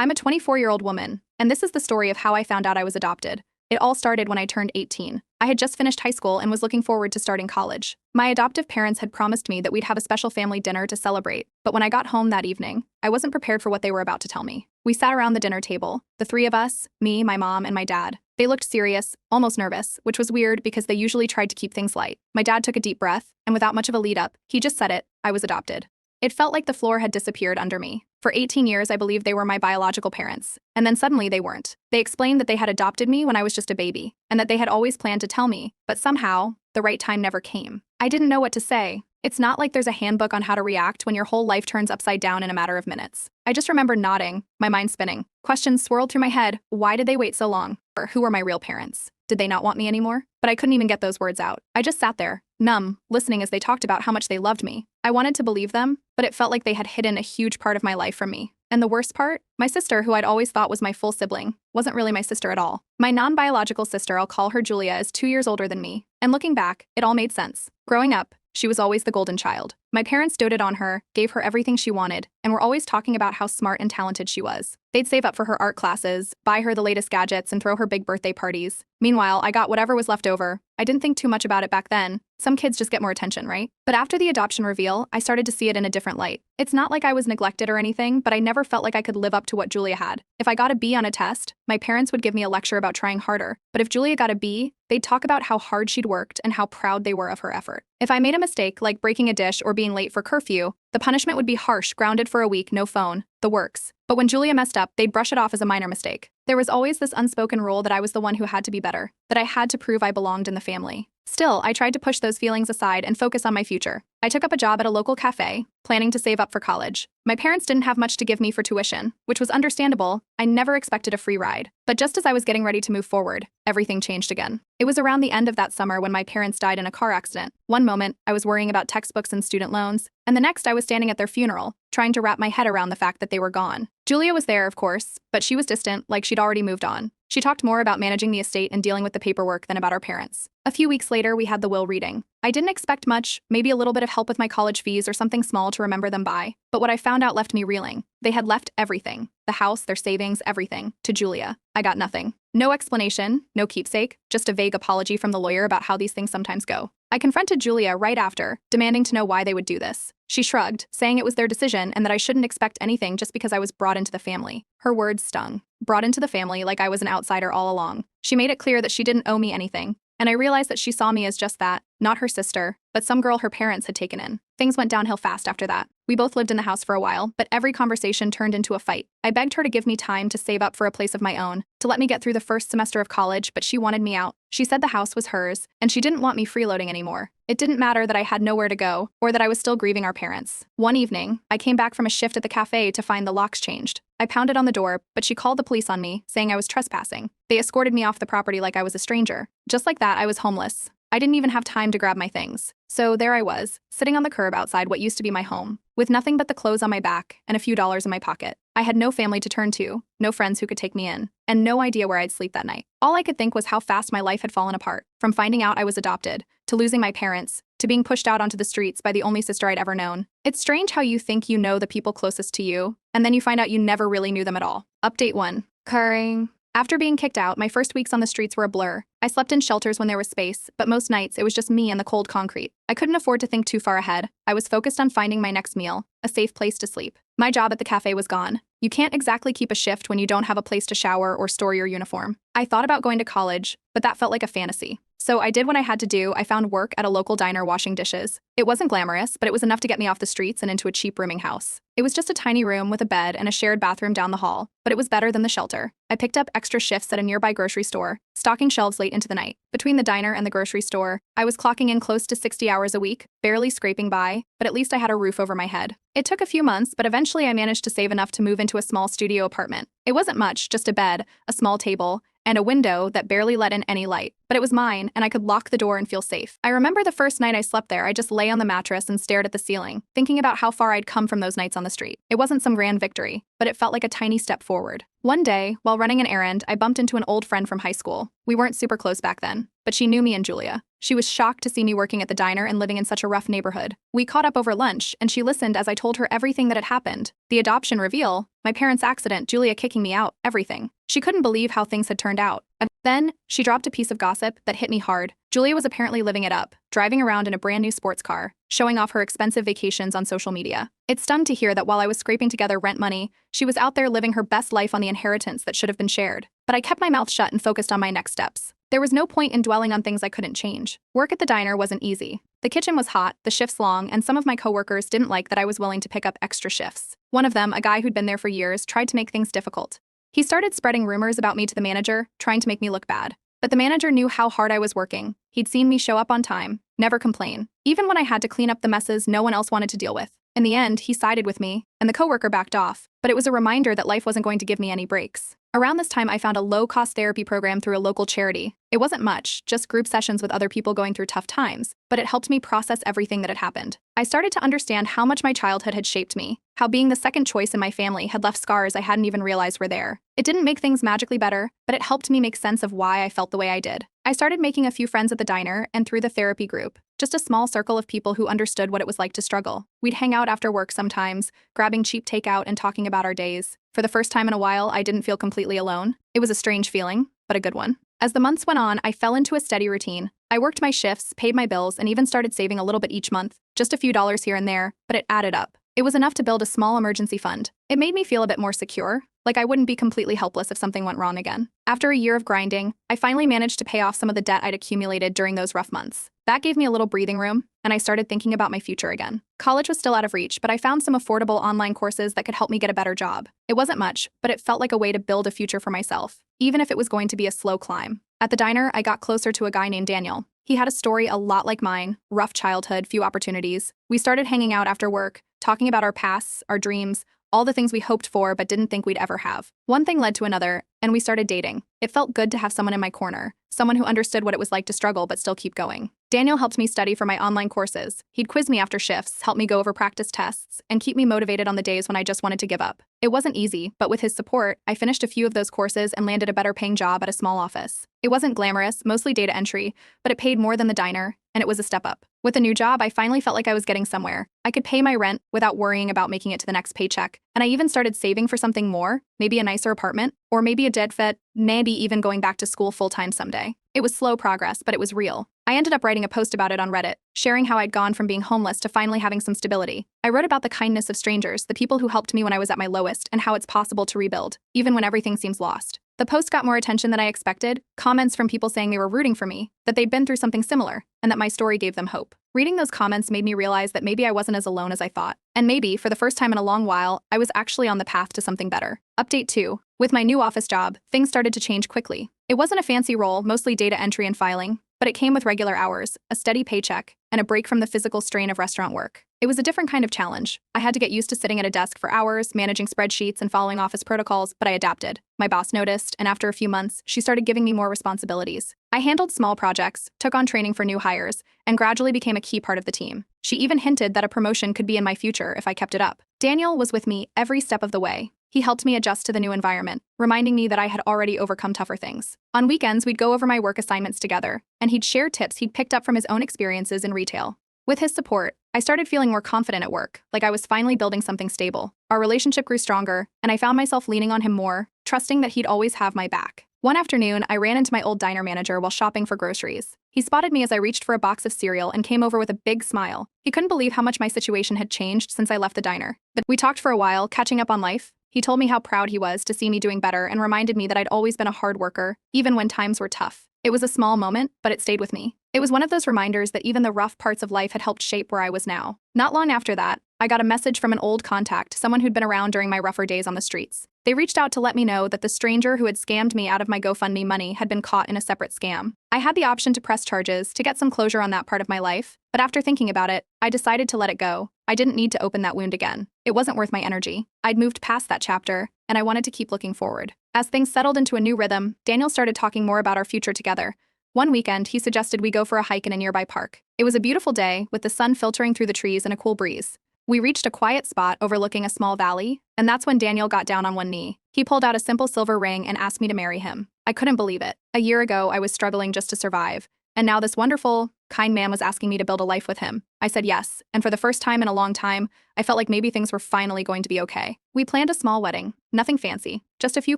I'm a 24-year-old woman, and this is the story of how I found out I was adopted. It all started when I turned 18. I had just finished high school and was looking forward to starting college. My adoptive parents had promised me that we'd have a special family dinner to celebrate, but when I got home that evening, I wasn't prepared for what they were about to tell me. We sat around the dinner table, the three of us, me, my mom, and my dad. They looked serious, almost nervous, which was weird because they usually tried to keep things light. My dad took a deep breath, and without much of a lead-up, he just said it: I was adopted. It felt like the floor had disappeared under me. For 18 years, I believed they were my biological parents, and then suddenly they weren't. They explained that they had adopted me when I was just a baby, and that they had always planned to tell me, but somehow, the right time never came. I didn't know what to say. It's not like there's a handbook on how to react when your whole life turns upside down in a matter of minutes. I just remember nodding, my mind spinning. Questions swirled through my head. Why did they wait so long? Or who were my real parents? Did they not want me anymore? But I couldn't even get those words out. I just sat there, numb, listening as they talked about how much they loved me. I wanted to believe them, but it felt like they had hidden a huge part of my life from me. And the worst part? My sister, who I'd always thought was my full sibling, wasn't really my sister at all. My non-biological sister, I'll call her Julia, is 2 years older than me. And looking back, it all made sense. Growing up, she was always the golden child. My parents doted on her, gave her everything she wanted, and were always talking about how smart and talented she was. They'd save up for her art classes, buy her the latest gadgets, and throw her big birthday parties. Meanwhile, I got whatever was left over. I didn't think too much about it back then. Some kids just get more attention, right? But after the adoption reveal, I started to see it in a different light. It's not like I was neglected or anything, but I never felt like I could live up to what Julia had. If I got a B on a test, my parents would give me a lecture about trying harder. But if Julia got a B, they'd talk about how hard she'd worked and how proud they were of her effort. If I made a mistake, like breaking a dish or being late for curfew, the punishment would be harsh, grounded for a week, no phone, the works. But when Julia messed up, they'd brush it off as a minor mistake. There was always this unspoken rule that I was the one who had to be better, that I had to prove I belonged in the family. Still, I tried to push those feelings aside and focus on my future. I took up a job at a local cafe, planning to save up for college. My parents didn't have much to give me for tuition, which was understandable. I never expected a free ride. But just as I was getting ready to move forward, everything changed again. It was around the end of that summer when my parents died in a car accident. One moment, I was worrying about textbooks and student loans, and the next I was standing at their funeral, trying to wrap my head around the fact that they were gone. Julia was there, of course, but she was distant, like she'd already moved on. She talked more about managing the estate and dealing with the paperwork than about our parents. A few weeks later, we had the will reading. I didn't expect much, maybe a little bit of help with my college fees or something small to remember them by. But what I found out left me reeling. They had left everything, the house, their savings, everything, to Julia. I got nothing. No explanation, no keepsake, just a vague apology from the lawyer about how these things sometimes go. I confronted Julia right after, demanding to know why they would do this. She shrugged, saying it was their decision and that I shouldn't expect anything just because I was brought into the family. Her words stung. Brought into the family like I was an outsider all along. She made it clear that she didn't owe me anything, and I realized that she saw me as just that, not her sister, but some girl her parents had taken in. Things went downhill fast after that. We both lived in the house for a while, but every conversation turned into a fight. I begged her to give me time to save up for a place of my own, to let me get through the first semester of college, but she wanted me out. She said the house was hers, and she didn't want me freeloading anymore. It didn't matter that I had nowhere to go, or that I was still grieving our parents. One evening, I came back from a shift at the cafe to find the locks changed. I pounded on the door, but she called the police on me, saying I was trespassing. They escorted me off the property like I was a stranger. Just like that, I was homeless. I didn't even have time to grab my things. So there I was, sitting on the curb outside what used to be my home, with nothing but the clothes on my back and a few dollars in my pocket. I had no family to turn to, no friends who could take me in, and no idea where I'd sleep that night. All I could think was how fast my life had fallen apart, from finding out I was adopted, to losing my parents, to being pushed out onto the streets by the only sister I'd ever known. It's strange how you think you know the people closest to you, and then you find out you never really knew them at all. Update 1. Curring. After being kicked out, my first weeks on the streets were a blur. I slept in shelters when there was space, but most nights it was just me and the cold concrete. I couldn't afford to think too far ahead. I was focused on finding my next meal, a safe place to sleep. My job at the cafe was gone. You can't exactly keep a shift when you don't have a place to shower or store your uniform. I thought about going to college, but that felt like a fantasy. So I did what I had to do. I found work at a local diner washing dishes. It wasn't glamorous, but it was enough to get me off the streets and into a cheap rooming house. It was just a tiny room with a bed and a shared bathroom down the hall, but it was better than the shelter. I picked up extra shifts at a nearby grocery store, stocking shelves late into the night. Between the diner and the grocery store, I was clocking in close to 60 hours a week, barely scraping by, but at least I had a roof over my head. It took a few months, but eventually I managed to save enough to move into a small studio apartment. It wasn't much, just a bed, a small table, and a window that barely let in any light. But it was mine, and I could lock the door and feel safe. I remember the first night I slept there, I just lay on the mattress and stared at the ceiling, thinking about how far I'd come from those nights on the street. It wasn't some grand victory, but it felt like a tiny step forward. One day, while running an errand, I bumped into an old friend from high school. We weren't super close back then, but she knew me and Julia. She was shocked to see me working at the diner and living in such a rough neighborhood. We caught up over lunch, and she listened as I told her everything that had happened. The adoption reveal, my parents' accident, Julia kicking me out, everything. She couldn't believe how things had turned out. And then, she dropped a piece of gossip that hit me hard. Julia was apparently living it up, driving around in a brand new sports car, showing off her expensive vacations on social media. It stunned to hear that while I was scraping together rent money, she was out there living her best life on the inheritance that should have been shared. But I kept my mouth shut and focused on my next steps. There was no point in dwelling on things I couldn't change. Work at the diner wasn't easy. The kitchen was hot, the shifts long, and some of my coworkers didn't like that I was willing to pick up extra shifts. One of them, a guy who'd been there for years, tried to make things difficult. He started spreading rumors about me to the manager, trying to make me look bad. But the manager knew how hard I was working. He'd seen me show up on time, never complain. Even when I had to clean up the messes no one else wanted to deal with. In the end, he sided with me, and the coworker backed off, but it was a reminder that life wasn't going to give me any breaks. Around this time, I found a low-cost therapy program through a local charity. It wasn't much, just group sessions with other people going through tough times, but it helped me process everything that had happened. I started to understand how much my childhood had shaped me, how being the second choice in my family had left scars I hadn't even realized were there. It didn't make things magically better, but it helped me make sense of why I felt the way I did. I started making a few friends at the diner and through the therapy group, just a small circle of people who understood what it was like to struggle. We'd hang out after work sometimes, grabbing cheap takeout and talking about our days. For the first time in a while, I didn't feel completely alone. It was a strange feeling, but a good one. As the months went on, I fell into a steady routine. I worked my shifts, paid my bills, and even started saving a little bit each month, just a few dollars here and there, but it added up. It was enough to build a small emergency fund. It made me feel a bit more secure, like I wouldn't be completely helpless if something went wrong again. After a year of grinding, I finally managed to pay off some of the debt I'd accumulated during those rough months. That gave me a little breathing room, and I started thinking about my future again. College was still out of reach, but I found some affordable online courses that could help me get a better job. It wasn't much, but it felt like a way to build a future for myself, even if it was going to be a slow climb. At the diner, I got closer to a guy named Daniel. He had a story a lot like mine, rough childhood, few opportunities. We started hanging out after work, talking about our pasts, our dreams, all the things we hoped for but didn't think we'd ever have. One thing led to another, and we started dating. It felt good to have someone in my corner, someone who understood what it was like to struggle but still keep going. Daniel helped me study for my online courses. He'd quiz me after shifts, help me go over practice tests, and keep me motivated on the days when I just wanted to give up. It wasn't easy, but with his support, I finished a few of those courses and landed a better paying job at a small office. It wasn't glamorous, mostly data entry, but it paid more than the diner, and it was a step up. With a new job, I finally felt like I was getting somewhere. I could pay my rent without worrying about making it to the next paycheck, and I even started saving for something more, maybe a nicer apartment, or maybe a dead fit, maybe even going back to school full-time someday. It was slow progress, but it was real. I ended up writing a post about it on Reddit, sharing how I'd gone from being homeless to finally having some stability. I wrote about the kindness of strangers, the people who helped me when I was at my lowest, and how it's possible to rebuild, even when everything seems lost. The post got more attention than I expected, comments from people saying they were rooting for me, that they'd been through something similar, and that my story gave them hope. Reading those comments made me realize that maybe I wasn't as alone as I thought. And maybe, for the first time in a long while, I was actually on the path to something better. Update 2. With my new office job, things started to change quickly. It wasn't a fancy role, mostly data entry and filing, but it came with regular hours, a steady paycheck, and a break from the physical strain of restaurant work. It was a different kind of challenge. I had to get used to sitting at a desk for hours, managing spreadsheets and following office protocols, but I adapted. My boss noticed, and after a few months, she started giving me more responsibilities. I handled small projects, took on training for new hires, and gradually became a key part of the team. She even hinted that a promotion could be in my future if I kept it up. Daniel was with me every step of the way. He helped me adjust to the new environment, reminding me that I had already overcome tougher things. On weekends, we'd go over my work assignments together, and he'd share tips he'd picked up from his own experiences in retail. With his support, I started feeling more confident at work, like I was finally building something stable. Our relationship grew stronger, and I found myself leaning on him more, trusting that he'd always have my back. One afternoon, I ran into my old diner manager while shopping for groceries. He spotted me as I reached for a box of cereal and came over with a big smile. He couldn't believe how much my situation had changed since I left the diner. But we talked for a while, catching up on life. He told me how proud he was to see me doing better and reminded me that I'd always been a hard worker, even when times were tough. It was a small moment, but it stayed with me. It was one of those reminders that even the rough parts of life had helped shape where I was now. Not long after that, I got a message from an old contact, someone who'd been around during my rougher days on the streets. They reached out to let me know that the stranger who had scammed me out of my GoFundMe money had been caught in a separate scam. I had the option to press charges to get some closure on that part of my life, but after thinking about it, I decided to let it go. I didn't need to open that wound again. It wasn't worth my energy. I'd moved past that chapter, and I wanted to keep looking forward. As things settled into a new rhythm, Daniel started talking more about our future together. One weekend, he suggested we go for a hike in a nearby park. It was a beautiful day, with the sun filtering through the trees and a cool breeze. We reached a quiet spot overlooking a small valley, and that's when Daniel got down on one knee. He pulled out a simple silver ring and asked me to marry him. I couldn't believe it. A year ago, I was struggling just to survive, And now this wonderful, kind man was asking me to build a life with him. I said yes, and for the first time in a long time, I felt like maybe things were finally going to be okay. We planned a small wedding, nothing fancy, just a few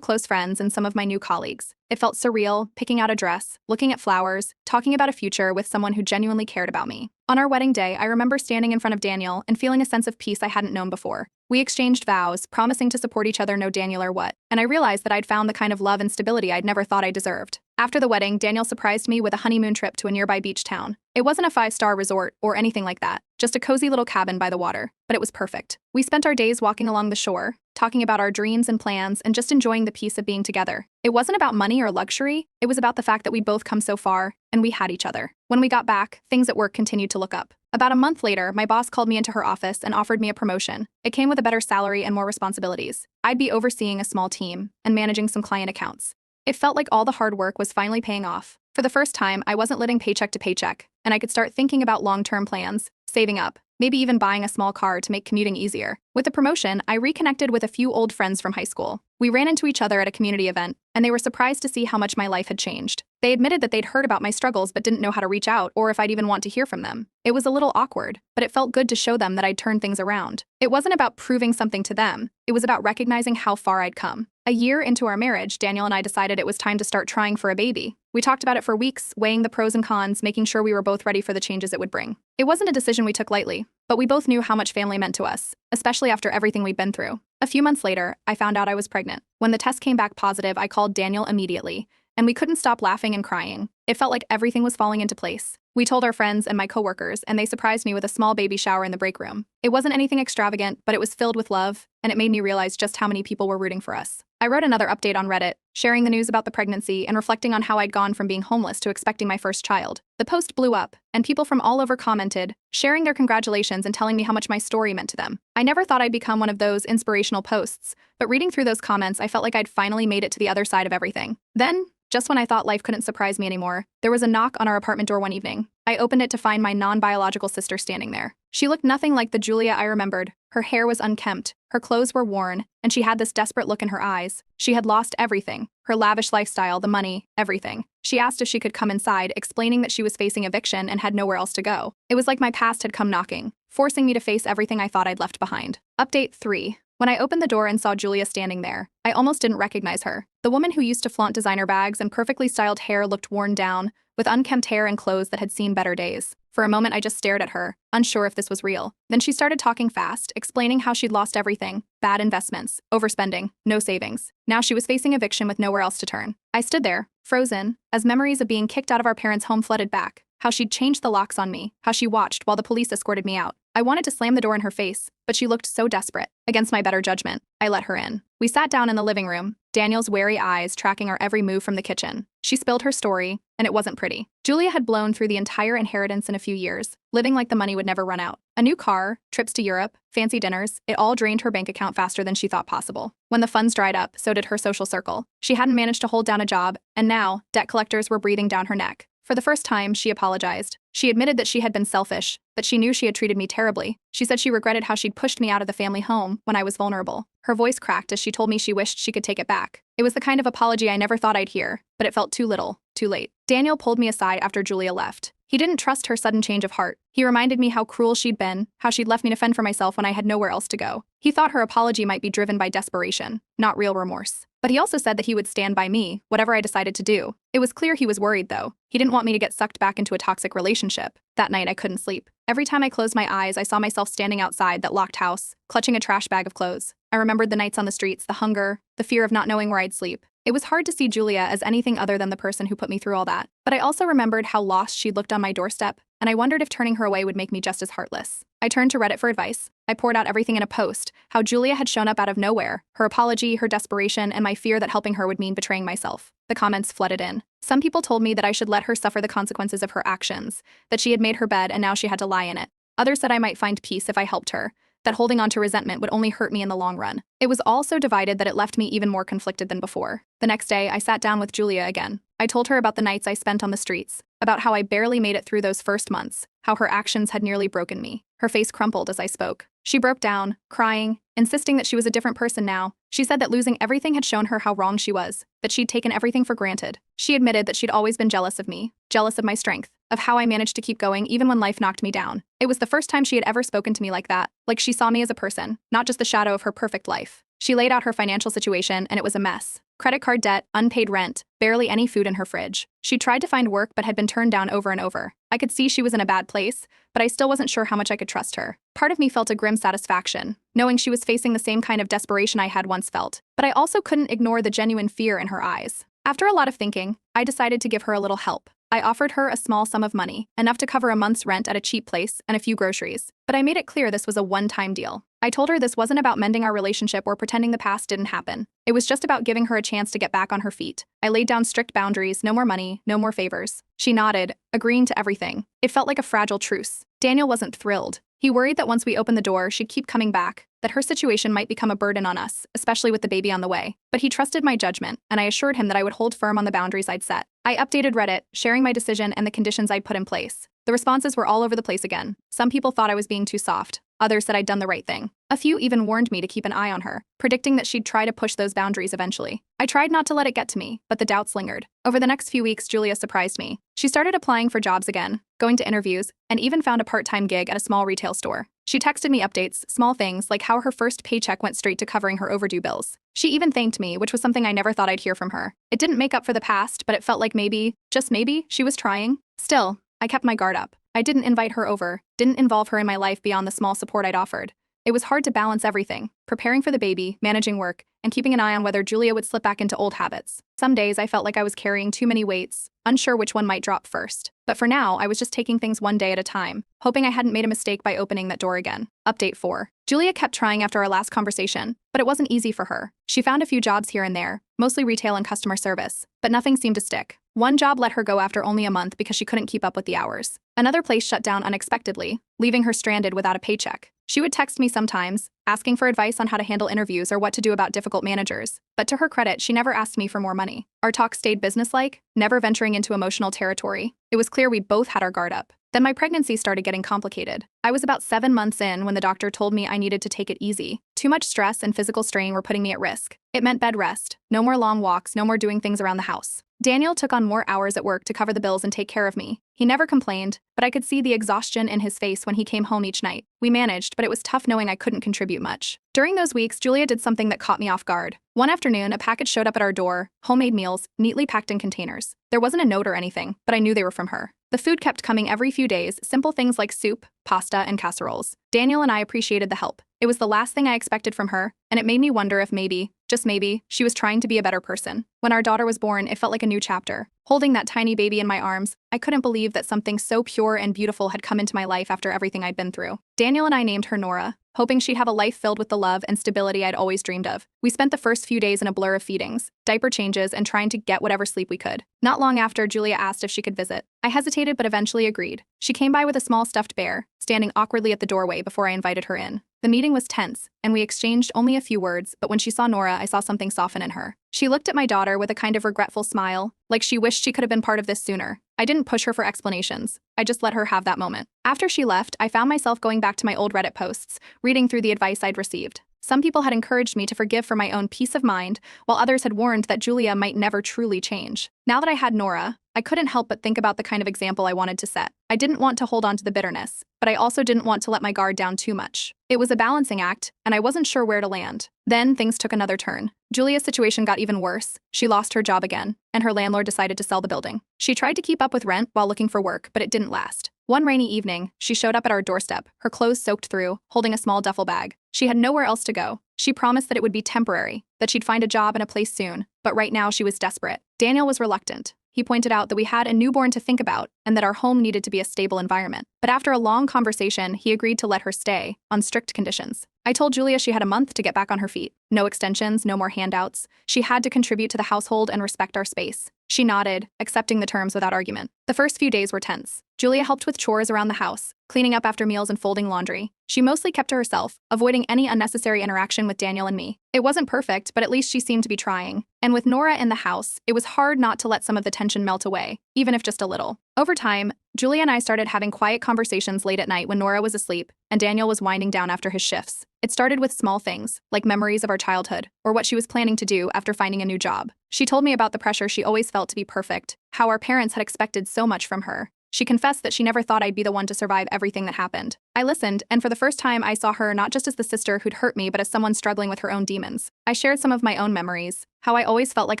close friends and some of my new colleagues. It felt surreal, picking out a dress, looking at flowers, talking about a future with someone who genuinely cared about me. On our wedding day, I remember standing in front of Daniel and feeling a sense of peace I hadn't known before. We exchanged vows, promising to support each other no Daniel or what, and I realized that I'd found the kind of love and stability I'd never thought I deserved. After the wedding, Daniel surprised me with a honeymoon trip to a nearby beach town. It wasn't a 5-star resort or anything like that, just a cozy little cabin by the water, but it was perfect. We spent our days walking along the shore, talking about our dreams and plans and just enjoying the peace of being together. It wasn't about money or luxury, it was about the fact that we'd both come so far, and we had each other. When we got back, things at work continued to look up. About a month later, my boss called me into her office and offered me a promotion. It came with a better salary and more responsibilities. I'd be overseeing a small team and managing some client accounts. It felt like all the hard work was finally paying off. For the first time, I wasn't living paycheck to paycheck, and I could start thinking about long-term plans, saving up, maybe even buying a small car to make commuting easier. With the promotion, I reconnected with a few old friends from high school. We ran into each other at a community event, and they were surprised to see how much my life had changed. They admitted that they'd heard about my struggles but didn't know how to reach out or if I'd even want to hear from them. It was a little awkward, but it felt good to show them that I'd turned things around. It wasn't about proving something to them, it was about recognizing how far I'd come. A year into our marriage, Daniel and I decided it was time to start trying for a baby. We talked about it for weeks, weighing the pros and cons, making sure we were both ready for the changes it would bring. It wasn't a decision we took lightly, but we both knew how much family meant to us, especially after everything we'd been through. A few months later, I found out I was pregnant. When the test came back positive, I called Daniel immediately, and we couldn't stop laughing and crying. It felt like everything was falling into place. We told our friends and my coworkers, and they surprised me with a small baby shower in the break room. It wasn't anything extravagant, but it was filled with love, and it made me realize just how many people were rooting for us. I wrote another update on Reddit, sharing the news about the pregnancy and reflecting on how I'd gone from being homeless to expecting my first child. The post blew up, and people from all over commented, sharing their congratulations and telling me how much my story meant to them. I never thought I'd become one of those inspirational posts, but reading through those comments, I felt like I'd finally made it to the other side of everything. Then, just when I thought life couldn't surprise me anymore, there was a knock on our apartment door one evening. I opened it to find my non-biological sister standing there. She looked nothing like the Julia I remembered. Her hair was unkempt, her clothes were worn, and she had this desperate look in her eyes. She had lost everything, her lavish lifestyle, the money, everything. She asked if she could come inside, explaining that she was facing eviction and had nowhere else to go. It was like my past had come knocking, forcing me to face everything I thought I'd left behind. Update 3. When I opened the door and saw Julia standing there, I almost didn't recognize her. The woman who used to flaunt designer bags and perfectly styled hair looked worn down, with unkempt hair and clothes that had seen better days. For a moment, I just stared at her, unsure if this was real. Then she started talking fast, explaining how she'd lost everything: bad investments, overspending, no savings. Now she was facing eviction with nowhere else to turn. I stood there, frozen, as memories of being kicked out of our parents' home flooded back. How she'd changed the locks on me, how she watched while the police escorted me out. I wanted to slam the door in her face, but she looked so desperate. Against my better judgment, I let her in. We sat down in the living room, Daniel's wary eyes tracking our every move from the kitchen. She spilled her story, and it wasn't pretty. Julia had blown through the entire inheritance in a few years, living like the money would never run out. A new car, trips to Europe, fancy dinners, it all drained her bank account faster than she thought possible. When the funds dried up, so did her social circle. She hadn't managed to hold down a job, and now, debt collectors were breathing down her neck. For the first time, she apologized. She admitted that she had been selfish, that she knew she had treated me terribly. She said she regretted how she'd pushed me out of the family home when I was vulnerable. Her voice cracked as she told me she wished she could take it back. It was the kind of apology I never thought I'd hear, but it felt too little, too late. Daniel pulled me aside after Julia left. He didn't trust her sudden change of heart. He reminded me how cruel she'd been, how she'd left me to fend for myself when I had nowhere else to go. He thought her apology might be driven by desperation, not real remorse. But he also said that he would stand by me, whatever I decided to do. It was clear he was worried, though. He didn't want me to get sucked back into a toxic relationship. That night, I couldn't sleep. Every time I closed my eyes, I saw myself standing outside that locked house, clutching a trash bag of clothes. I remembered the nights on the streets, the hunger, the fear of not knowing where I'd sleep. It was hard to see Julia as anything other than the person who put me through all that. But I also remembered how lost she'd looked on my doorstep, and I wondered if turning her away would make me just as heartless. I turned to Reddit for advice. I poured out everything in a post, how Julia had shown up out of nowhere, her apology, her desperation, and my fear that helping her would mean betraying myself. The comments flooded in. Some people told me that I should let her suffer the consequences of her actions, that she had made her bed and now she had to lie in it. Others said I might find peace if I helped her, that holding on to resentment would only hurt me in the long run. It was all so divided that it left me even more conflicted than before. The next day, I sat down with Julia again. I told her about the nights I spent on the streets, about how I barely made it through those first months, how her actions had nearly broken me. Her face crumpled as I spoke. She broke down, crying, insisting that she was a different person now. She said that losing everything had shown her how wrong she was, that she'd taken everything for granted. She admitted that she'd always been jealous of me, jealous of my strength, of how I managed to keep going even when life knocked me down. It was the first time she had ever spoken to me like that, like she saw me as a person, not just the shadow of her perfect life. She laid out her financial situation, and it was a mess. Credit card debt, unpaid rent, barely any food in her fridge. She tried to find work but had been turned down over and over. I could see she was in a bad place, but I still wasn't sure how much I could trust her. Part of me felt a grim satisfaction, knowing she was facing the same kind of desperation I had once felt, but I also couldn't ignore the genuine fear in her eyes. After a lot of thinking, I decided to give her a little help. I offered her a small sum of money, enough to cover a month's rent at a cheap place and a few groceries, but I made it clear this was a one-time deal. I told her this wasn't about mending our relationship or pretending the past didn't happen. It was just about giving her a chance to get back on her feet. I laid down strict boundaries, no more money, no more favors. She nodded, agreeing to everything. It felt like a fragile truce. Daniel wasn't thrilled. He worried that once we opened the door, she'd keep coming back, that her situation might become a burden on us, especially with the baby on the way. But he trusted my judgment, and I assured him that I would hold firm on the boundaries I'd set. I updated Reddit, sharing my decision and the conditions I'd put in place. The responses were all over the place again. Some people thought I was being too soft. Others said I'd done the right thing. A few even warned me to keep an eye on her, predicting that she'd try to push those boundaries eventually. I tried not to let it get to me, but the doubts lingered. Over the next few weeks, Julia surprised me. She started applying for jobs again, going to interviews, and even found a part-time gig at a small retail store. She texted me updates, small things like how her first paycheck went straight to covering her overdue bills. She even thanked me, which was something I never thought I'd hear from her. It didn't make up for the past, but it felt like maybe, just maybe, she was trying. Still, I kept my guard up. I didn't invite her over, didn't involve her in my life beyond the small support I'd offered. It was hard to balance everything, preparing for the baby, managing work, and keeping an eye on whether Julia would slip back into old habits. Some days I felt like I was carrying too many weights, unsure which one might drop first. But for now, I was just taking things one day at a time, hoping I hadn't made a mistake by opening that door again. Update 4. Julia kept trying after our last conversation, but it wasn't easy for her. She found a few jobs here and there, mostly retail and customer service, but nothing seemed to stick. One job let her go after only a month because she couldn't keep up with the hours. Another place shut down unexpectedly, leaving her stranded without a paycheck. She would text me sometimes, asking for advice on how to handle interviews or what to do about difficult managers. But to her credit, she never asked me for more money. Our talk stayed businesslike, never venturing into emotional territory. It was clear we both had our guard up. Then my pregnancy started getting complicated. I was about 7 months in when the doctor told me I needed to take it easy. Too much stress and physical strain were putting me at risk. It meant bed rest, no more long walks, no more doing things around the house. Daniel took on more hours at work to cover the bills and take care of me. He never complained, but I could see the exhaustion in his face when he came home each night. We managed, but it was tough knowing I couldn't contribute much. During those weeks, Julia did something that caught me off guard. One afternoon, a package showed up at our door, homemade meals, neatly packed in containers. There wasn't a note or anything, but I knew they were from her. The food kept coming every few days, simple things like soup, pasta, and casseroles. Daniel and I appreciated the help. It was the last thing I expected from her, and it made me wonder if maybe, just maybe, she was trying to be a better person. When our daughter was born, it felt like a new chapter. Holding that tiny baby in my arms, I couldn't believe that something so pure and beautiful had come into my life after everything I'd been through. Daniel and I named her Nora, hoping she'd have a life filled with the love and stability I'd always dreamed of. We spent the first few days in a blur of feedings, diaper changes, and trying to get whatever sleep we could. Not long after, Julia asked if she could visit. I hesitated but eventually agreed. She came by with a small stuffed bear, standing awkwardly at the doorway before I invited her in. The meeting was tense, and we exchanged only a few words, but when she saw Nora, I saw something soften in her. She looked at my daughter with a kind of regretful smile, like she wished she could have been part of this sooner. I didn't push her for explanations. I just let her have that moment. After she left, I found myself going back to my old Reddit posts, reading through the advice I'd received. Some people had encouraged me to forgive for my own peace of mind, while others had warned that Julia might never truly change. Now that I had Nora, I couldn't help but think about the kind of example I wanted to set. I didn't want to hold on to the bitterness, but I also didn't want to let my guard down too much. It was a balancing act, and I wasn't sure where to land. Then things took another turn. Julia's situation got even worse. She lost her job again, and her landlord decided to sell the building. She tried to keep up with rent while looking for work, but it didn't last. One rainy evening, she showed up at our doorstep, her clothes soaked through, holding a small duffel bag. She had nowhere else to go. She promised that it would be temporary, that she'd find a job and a place soon, but right now she was desperate. Daniel was reluctant. He pointed out that we had a newborn to think about and that our home needed to be a stable environment. But after a long conversation, he agreed to let her stay, on strict conditions. I told Julia she had a month to get back on her feet. No extensions, no more handouts. She had to contribute to the household and respect our space. She nodded, accepting the terms without argument. The first few days were tense. Julia helped with chores around the house, cleaning up after meals and folding laundry. She mostly kept to herself, avoiding any unnecessary interaction with Daniel and me. It wasn't perfect, but at least she seemed to be trying. And with Nora in the house, it was hard not to let some of the tension melt away, even if just a little. Over time, Julia and I started having quiet conversations late at night when Nora was asleep and Daniel was winding down after his shifts. It started with small things, like memories of our childhood, or what she was planning to do after finding a new job. She told me about the pressure she always felt to be perfect, how our parents had expected so much from her. She confessed that she never thought I'd be the one to survive everything that happened. I listened, and for the first time I saw her not just as the sister who'd hurt me but as someone struggling with her own demons. I shared some of my own memories, how I always felt like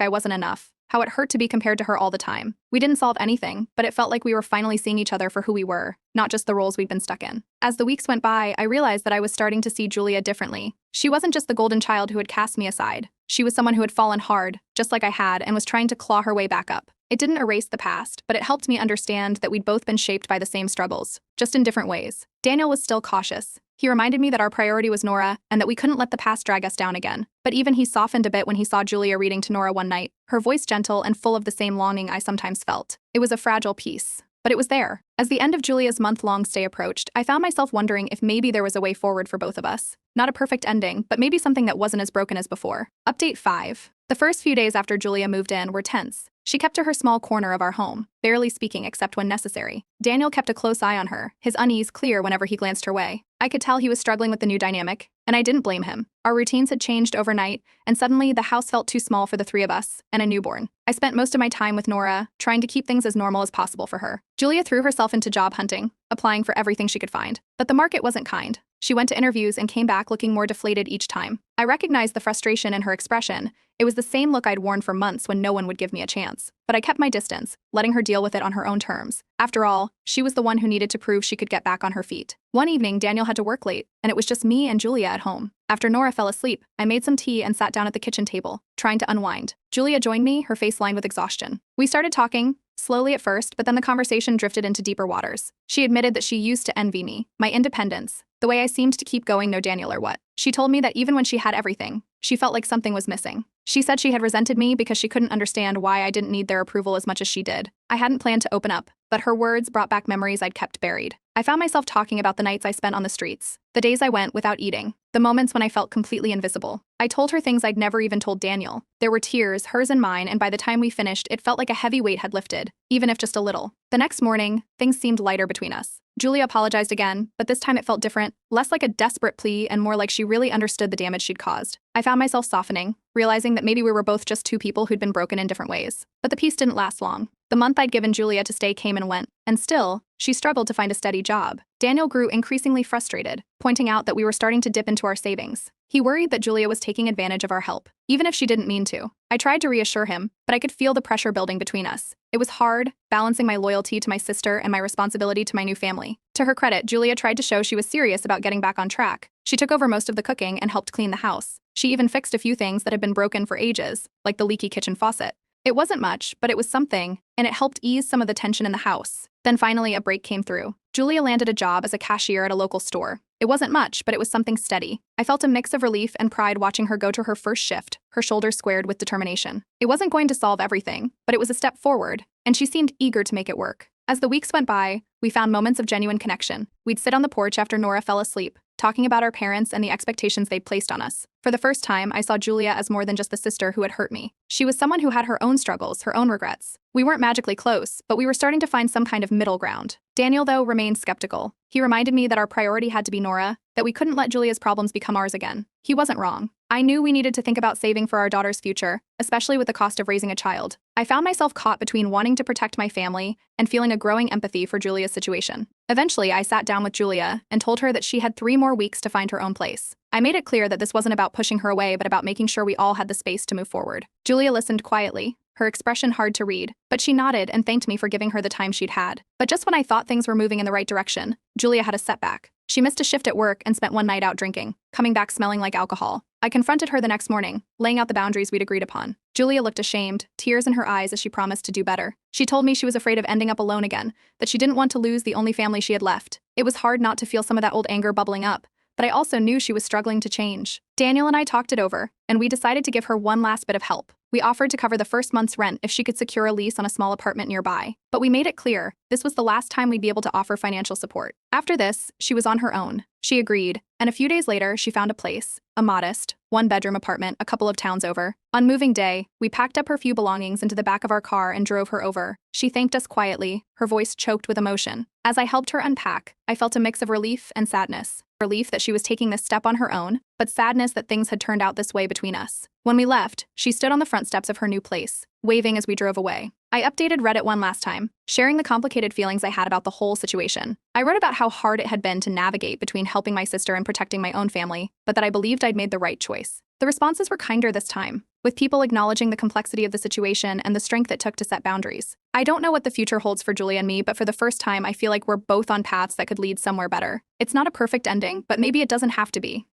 I wasn't enough, how it hurt to be compared to her all the time. We didn't solve anything, but it felt like we were finally seeing each other for who we were, not just the roles we'd been stuck in. As the weeks went by, I realized that I was starting to see Julia differently. She wasn't just the golden child who had cast me aside. She was someone who had fallen hard, just like I had, and was trying to claw her way back up. It didn't erase the past, but it helped me understand that we'd both been shaped by the same struggles, just in different ways. Daniel was still cautious. He reminded me that our priority was Nora and that we couldn't let the past drag us down again. But even he softened a bit when he saw Julia reading to Nora one night, her voice gentle and full of the same longing I sometimes felt. It was a fragile piece, but it was there. As the end of Julia's month-long stay approached, I found myself wondering if maybe there was a way forward for both of us. Not a perfect ending, but maybe something that wasn't as broken as before. Update 5. The first few days after Julia moved in were tense. She kept to her small corner of our home, barely speaking except when necessary. Daniel kept a close eye on her, his unease clear whenever he glanced her way. I could tell he was struggling with the new dynamic, and I didn't blame him. Our routines had changed overnight, and suddenly the house felt too small for the three of us, and a newborn. I spent most of my time with Nora, trying to keep things as normal as possible for her. Julia threw herself into job hunting, applying for everything she could find. But the market wasn't kind. She went to interviews and came back looking more deflated each time. I recognized the frustration in her expression. It was the same look I'd worn for months when no one would give me a chance. But I kept my distance, letting her deal with it on her own terms. After all, she was the one who needed to prove she could get back on her feet. One evening, Daniel had to work late, and it was just me and Julia at home. After Nora fell asleep, I made some tea and sat down at the kitchen table, trying to unwind. Julia joined me, her face lined with exhaustion. We started talking, slowly at first, but then the conversation drifted into deeper waters. She admitted that she used to envy me, my independence, the way I seemed to keep going no Daniel or what. She told me that even when she had everything, she felt like something was missing. She said she had resented me because she couldn't understand why I didn't need their approval as much as she did. I hadn't planned to open up, but her words brought back memories I'd kept buried. I found myself talking about the nights I spent on the streets, the days I went without eating, the moments when I felt completely invisible. I told her things I'd never even told Daniel. There were tears, hers and mine, and by the time we finished, it felt like a heavy weight had lifted, even if just a little. The next morning, things seemed lighter between us. Julia apologized again, but this time it felt different, less like a desperate plea and more like she really understood the damage she'd caused. I found myself softening, realizing that maybe we were both just two people who'd been broken in different ways. But the peace didn't last long. The month I'd given Julia to stay came and went, and still, she struggled to find a steady job. Daniel grew increasingly frustrated, pointing out that we were starting to dip into our savings. He worried that Julia was taking advantage of our help, even if she didn't mean to. I tried to reassure him, but I could feel the pressure building between us. It was hard, balancing my loyalty to my sister and my responsibility to my new family. To her credit, Julia tried to show she was serious about getting back on track. She took over most of the cooking and helped clean the house. She even fixed a few things that had been broken for ages, like the leaky kitchen faucet. It wasn't much, but it was something, and it helped ease some of the tension in the house. Then finally, a break came through. Julia landed a job as a cashier at a local store. It wasn't much, but it was something steady. I felt a mix of relief and pride watching her go to her first shift, her shoulders squared with determination. It wasn't going to solve everything, but it was a step forward, and she seemed eager to make it work. As the weeks went by, we found moments of genuine connection. We'd sit on the porch after Nora fell asleep, talking about our parents and the expectations they'd placed on us. For the first time, I saw Julia as more than just the sister who had hurt me. She was someone who had her own struggles, her own regrets. We weren't magically close, but we were starting to find some kind of middle ground. Daniel, though, remained skeptical. He reminded me that our priority had to be Nora, that we couldn't let Julia's problems become ours again. He wasn't wrong. I knew we needed to think about saving for our daughter's future, especially with the cost of raising a child. I found myself caught between wanting to protect my family and feeling a growing empathy for Julia's situation. Eventually, I sat down with Julia and told her that she had 3 more weeks to find her own place. I made it clear that this wasn't about pushing her away, but about making sure we all had the space to move forward. Julia listened quietly, her expression hard to read, but she nodded and thanked me for giving her the time she'd had. But just when I thought things were moving in the right direction, Julia had a setback. She missed a shift at work and spent one night out drinking, coming back smelling like alcohol. I confronted her the next morning, laying out the boundaries we'd agreed upon. Julia looked ashamed, tears in her eyes as she promised to do better. She told me she was afraid of ending up alone again, that she didn't want to lose the only family she had left. It was hard not to feel some of that old anger bubbling up, but I also knew she was struggling to change. Daniel and I talked it over, and we decided to give her one last bit of help. We offered to cover the first month's rent if she could secure a lease on a small apartment nearby. But we made it clear this was the last time we'd be able to offer financial support. After this, she was on her own. She agreed, and a few days later, she found a place, a modest, one-bedroom apartment a couple of towns over. On moving day, we packed up her few belongings into the back of our car and drove her over. She thanked us quietly, her voice choked with emotion. As I helped her unpack, I felt a mix of relief and sadness. Relief that she was taking this step on her own, but sadness that things had turned out this way between us. When we left, she stood on the front steps of her new place, waving as we drove away. I updated Reddit one last time, sharing the complicated feelings I had about the whole situation. I wrote about how hard it had been to navigate between helping my sister and protecting my own family, but that I believed I'd made the right choice. The responses were kinder this time, with people acknowledging the complexity of the situation and the strength it took to set boundaries. I don't know what the future holds for Julia and me, but for the first time, I feel like we're both on paths that could lead somewhere better. It's not a perfect ending, but maybe it doesn't have to be.